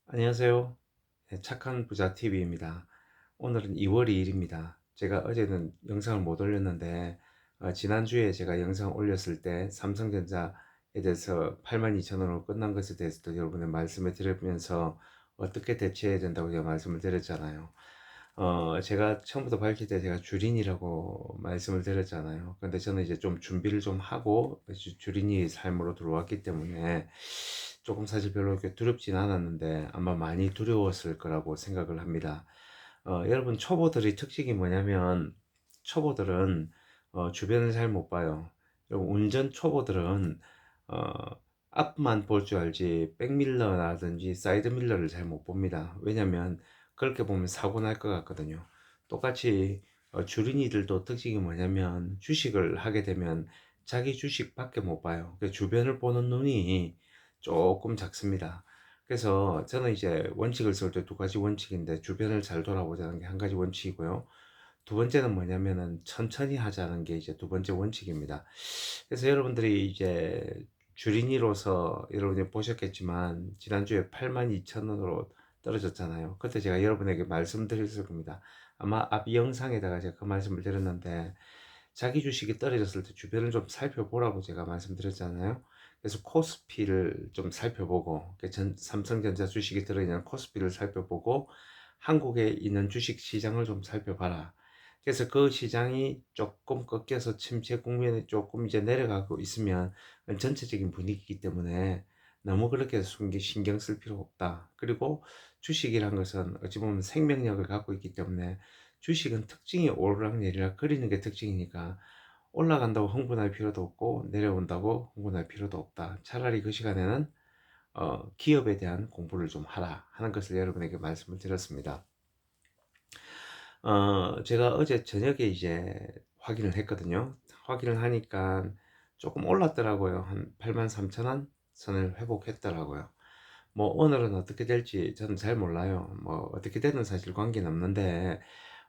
안녕하세요. 네, 착한 부자 TV입니다. 오늘은 2월 2일입니다. 제가 어제는 영상을 못 올렸는데 지난주에 제가 영상 올렸을 때 삼성전자에 대해서 82,000원으로 끝난 것에 대해서도 여러분의 말씀을 드리면서 어떻게 대처해야 된다고 제가 말씀을 드렸잖아요. 제가 처음부터 밝힐 때 제가 주린이라고 말씀을 드렸잖아요. 근데 저는 이제 좀 준비를 좀 하고 주린이 삶으로 들어왔기 때문에 조금 사실 별로 이렇게 두렵진 않았는데 아마 많이 두려웠을 거라고 생각을 합니다. 여러분 초보들의 특징이 뭐냐면 초보들은 주변을 잘 못 봐요. 여러분 운전 초보들은 어, 앞만 볼 줄 알지 백밀러라든지 사이드밀러를 잘 못 봅니다. 왜냐면 그렇게 보면 사고 날 것 같거든요. 똑같이 주린이들도 특징이 뭐냐면 주식을 하게 되면 자기 주식밖에 못 봐요. 그 주변을 보는 눈이 조금 작습니다. 그래서 저는 이제 원칙을 세울 때 두 가지 원칙인데 주변을 잘 돌아보자는 게 한 가지 원칙이고요. 두 번째는 뭐냐면은 천천히 하자는 게 이제 두 번째 원칙입니다. 그래서 여러분들이 이제 주린이로서 여러분이 보셨겠지만 지난주에 82,000원으로 떨어졌잖아요. 그때 제가 여러분에게 말씀드렸을 겁니다. 아마 앞 영상에다가 제가 그 말씀을 드렸는데 자기 주식이 떨어졌을 때 주변을 좀 살펴보라고 제가 말씀드렸잖아요. 그래서 코스피를 좀 살펴보고 삼성전자 주식이 들어있는 코스피를 살펴보고 한국에 있는 주식 시장을 좀 살펴봐라. 그래서 그 시장이 조금 꺾여서 침체 국면에 조금 이제 내려가고 있으면 전체적인 분위기이기 때문에 너무 그렇게 신경 쓸 필요 없다. 그리고 주식이란 것은 어찌 보면 생명력을 갖고 있기 때문에 주식은 특징이 오르락내리락 거리는 게 특징이니까 올라간다고 흥분할 필요도 없고 내려온다고 흥분할 필요도 없다. 차라리 그 시간에는 기업에 대한 공부를 좀 하라 하는 것을 여러분에게 말씀을 드렸습니다. 제가 어제 저녁에 이제 확인을 했거든요. 확인을 하니까 조금 올랐더라고요. 한 83,000원 선을 회복했더라고요. 뭐 오늘은 어떻게 될지 저는 잘 몰라요. 뭐 어떻게 되는 사실 관계는 없는데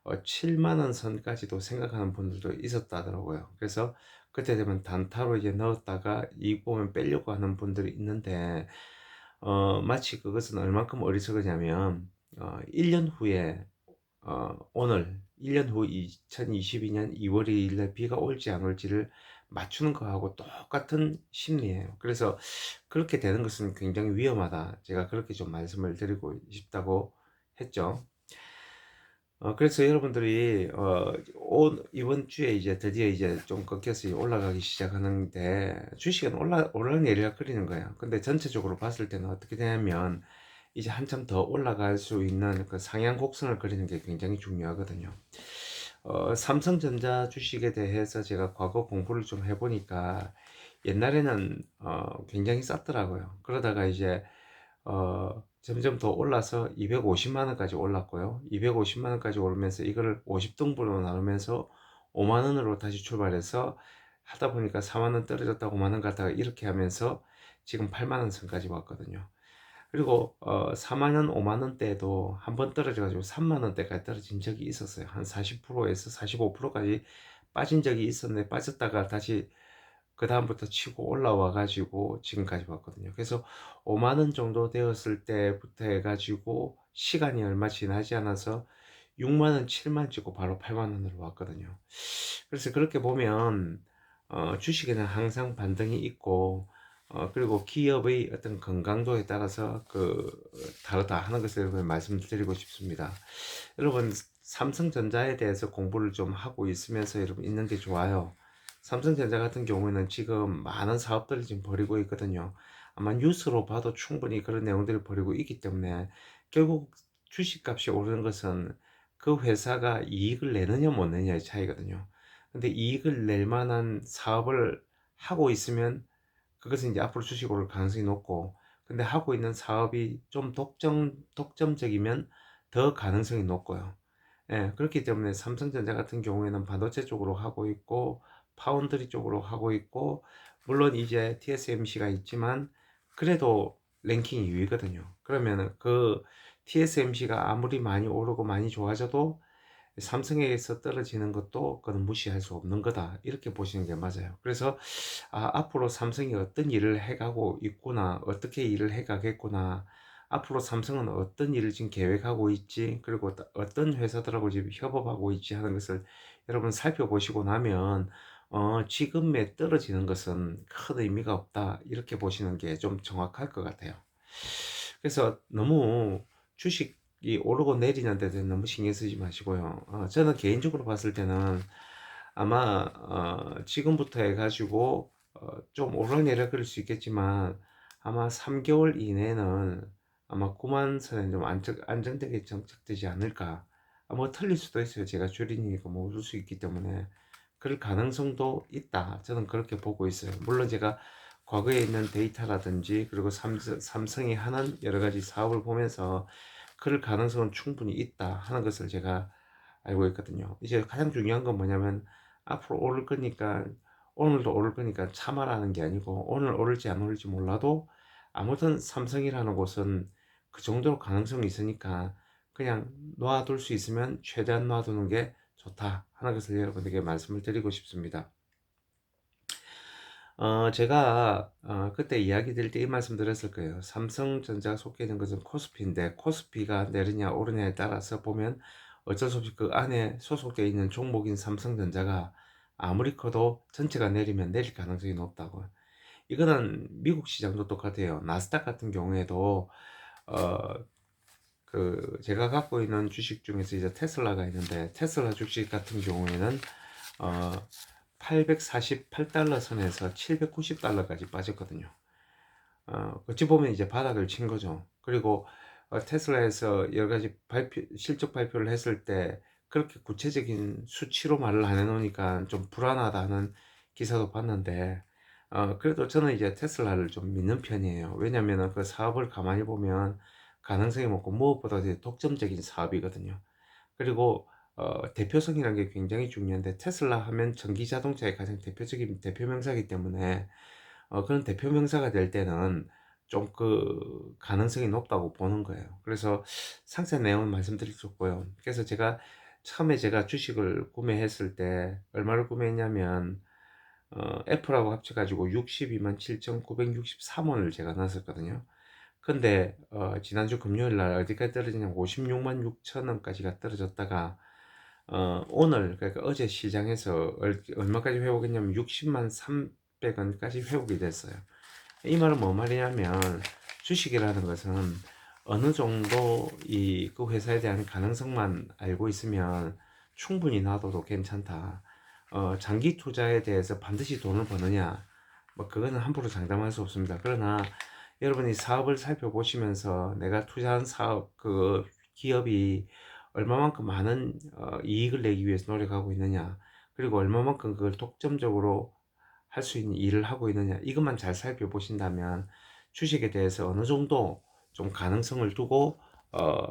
7만 원 선까지도 생각하는 분들도 있었다더라고요. 그래서 그때 되면 단타로 이제 넣었다가 이익 보면 빼려고 하는 분들이 있는데 마치 그것은 얼만큼 어리석으냐면 1년 후에 오늘 1년 후 2022년 2월 2일 날 비가 올지 안 올지를 맞추는 거하고 똑같은 심리예요. 그래서 그렇게 되는 것은 굉장히 위험하다. 제가 그렇게 좀 말씀을 드리고 싶다고 했죠. 그래서 여러분들이 이번 주에 이제 드디어 이제 좀 꺾여서 올라가기 시작하는데 주식은 오르락내리락 거리는 거예요. 근데 전체적으로 봤을 때는 어떻게 되냐면 이제 한참 더 올라갈 수 있는 그 상향 곡선을 그리는 게 굉장히 중요하거든요. 삼성전자 주식에 대해서 제가 과거 공부를 좀 해보니까 옛날에는 굉장히 쌌더라고요. 그러다가 이제 점점 더 올라서 250만 원까지 올랐고요. 250만 원까지 오르면서 이거를 50등분으로 나누면서 5만 원으로 다시 출발해서 하다 보니까 4만 원 떨어졌다 5만 원 갔다가 이렇게 하면서 지금 8만 원 선까지 왔거든요. 그리고 4만 원, 5만 원대에도 한 번 떨어져 가지고 3만 원대까지 떨어진 적이 있었어요. 한 40%에서 45%까지 빠진 적이 있었는데 빠졌다가 다시 그 다음부터 치고 올라와 가지고 지금까지 왔거든요. 그래서 5만 원 정도 되었을 때부터 해 가지고 시간이 얼마 지나지 않아서 6만 원, 7만 찍고 바로 8만 원으로 왔거든요. 그래서 그렇게 보면 주식에는 항상 반등이 있고 그리고 기업의 어떤 건강도에 따라서 다르다 하는 것을 여러분 말씀드리고 싶습니다. 여러분 삼성전자에 대해서 공부를 좀 하고 있으면서 여러분 있는 게 좋아요. 삼성전자 같은 경우에는 지금 많은 사업들을 지금 벌이고 있거든요. 아마 뉴스로 봐도 충분히 그런 내용들을 벌이고 있기 때문에 결국 주식값이 오르는 것은 그 회사가 이익을 내느냐 못 내느냐의 차이거든요. 근데 이익을 낼 만한 사업을 하고 있으면 그것은 이제 앞으로 주식 오를 가능성이 높고, 근데 하고 있는 사업이 좀 독점적이면 더 가능성이 높고요. 예, 그렇기 때문에 삼성전자 같은 경우에는 반도체 쪽으로 하고 있고, 파운드리 쪽으로 하고 있고, 물론 이제 TSMC가 있지만, 그래도 랭킹 2위거든요. 그러면은 그 TSMC가 아무리 많이 오르고 많이 좋아져도 삼성에서 떨어지는 것도 그건 무시할 수 없는 거다. 이렇게 보시는 게 맞아요. 그래서 앞으로 삼성이 어떤 일을 해가고 있구나, 어떻게 일을 해가겠구나, 앞으로 삼성은 어떤 일을 지금 계획하고 있지, 그리고 어떤 회사들하고 지금 협업하고 있지 하는 것을 여러분 살펴보시고 나면 지금에 떨어지는 것은 큰 의미가 없다, 이렇게 보시는 게 좀 정확할 것 같아요. 그래서 너무 주식이 오르고 내리는 데 대해서 너무 신경 쓰지 마시고요. 저는 개인적으로 봤을 때는 아마 지금부터 해가지고 좀 오르내려 그럴 수 있겠지만 아마 3개월 이내는 아마 9만 선에 좀 안정되게 정착되지 않을까. 뭐 틀릴 수도 있어요. 제가 주린이니까 모를 수 있기 때문에 그럴 가능성도 있다, 저는 그렇게 보고 있어요. 물론 제가 과거에 있는 데이터라든지 그리고 삼성이 하는 여러 가지 사업을 보면서 그럴 가능성은 충분히 있다 하는 것을 제가 알고 있거든요. 이제 가장 중요한 건 뭐냐면 앞으로 오를 거니까, 오늘도 오를 거니까 참아라는 게 아니고, 오늘 오를지 안 오를지 몰라도 아무튼 삼성이라는 곳은 그 정도로 가능성이 있으니까 그냥 놔둘 수 있으면 최대한 놔두는 게 좋다 하는 것을 여러분에게 말씀을 드리고 싶습니다. 제가 그때 이야기 드릴 때 이 말씀 드렸을 거예요. 삼성전자가 속해 있는 것은 코스피인데 코스피가 내리냐 오르냐에 따라서 보면 어쩔 수 없이 그 안에 소속되어 있는 종목인 삼성전자가 아무리 커도 전체가 내리면 내릴 가능성이 높다고. 이거는 미국 시장도 똑같아요. 나스닥 같은 경우에도 어, 제가 갖고 있는 주식 중에서 이제 테슬라가 있는데, 테슬라 주식 같은 경우에는 어, 848달러 선에서 790달러까지 빠졌거든요. 어찌 보면 이제 바닥을 친 거죠. 그리고 테슬라에서 여러 가지 실적 발표를 했을 때 그렇게 구체적인 수치로 말을 안 해놓으니까 좀 불안하다는 기사도 봤는데, 그래도 저는 이제 테슬라를 좀 믿는 편이에요. 왜냐면은 그 사업을 가만히 보면 가능성이 높고 무엇보다 되게 독점적인 사업이거든요. 그리고 대표성이라는 게 굉장히 중요한데, 테슬라 하면 전기 자동차의 가장 대표적인 대표 명사이기 때문에 그런 대표 명사가 될 때는 좀 그 가능성이 높다고 보는 거예요. 그래서 상세 내용은 말씀드렸고요. 그래서 처음에 제가 주식을 구매했을 때 얼마를 구매했냐면 애플하고 합쳐가지고 62만 7,963원을 제가 넣었었거든요. 근데 지난주 금요일 날 어디까지 떨어지냐면 56만 6천 원까지가 떨어졌다가 오늘, 그러니까 어제 시장에서 얼마까지 회복했냐면 60만 300원까지 회복이 됐어요. 이 말은 뭐 말이냐면 주식이라는 것은 어느 정도 그 회사에 대한 가능성만 알고 있으면 충분히 놔둬도 괜찮다. 장기 투자에 대해서 반드시 돈을 버느냐, 뭐 그거는 함부로 장담할 수 없습니다. 그러나 여러분이 사업을 살펴보시면서 내가 투자한 사업, 그 기업이 얼마만큼 많은 이익을 내기 위해서 노력하고 있느냐, 그리고 얼마만큼 그걸 독점적으로 할 수 있는 일을 하고 있느냐, 이것만 잘 살펴보신다면 주식에 대해서 어느 정도 좀 가능성을 두고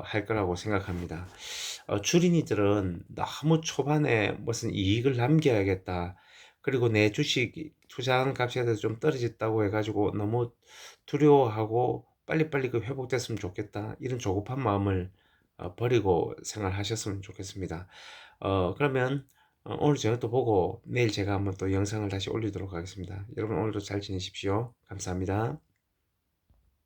할 거라고 생각합니다. 주린이들은 너무 초반에 무슨 이익을 남겨야겠다, 그리고 내 주식 투자한 값에 대해서 좀 떨어졌다고 해가지고 너무 두려워하고 빨리빨리 그 회복됐으면 좋겠다, 이런 조급한 마음을 버리고 생활하셨으면 좋겠습니다. 그러면 오늘 저녁도 보고 내일 제가 한번 또 영상을 다시 올리도록 하겠습니다. 여러분 오늘도 잘 지내십시오. 감사합니다.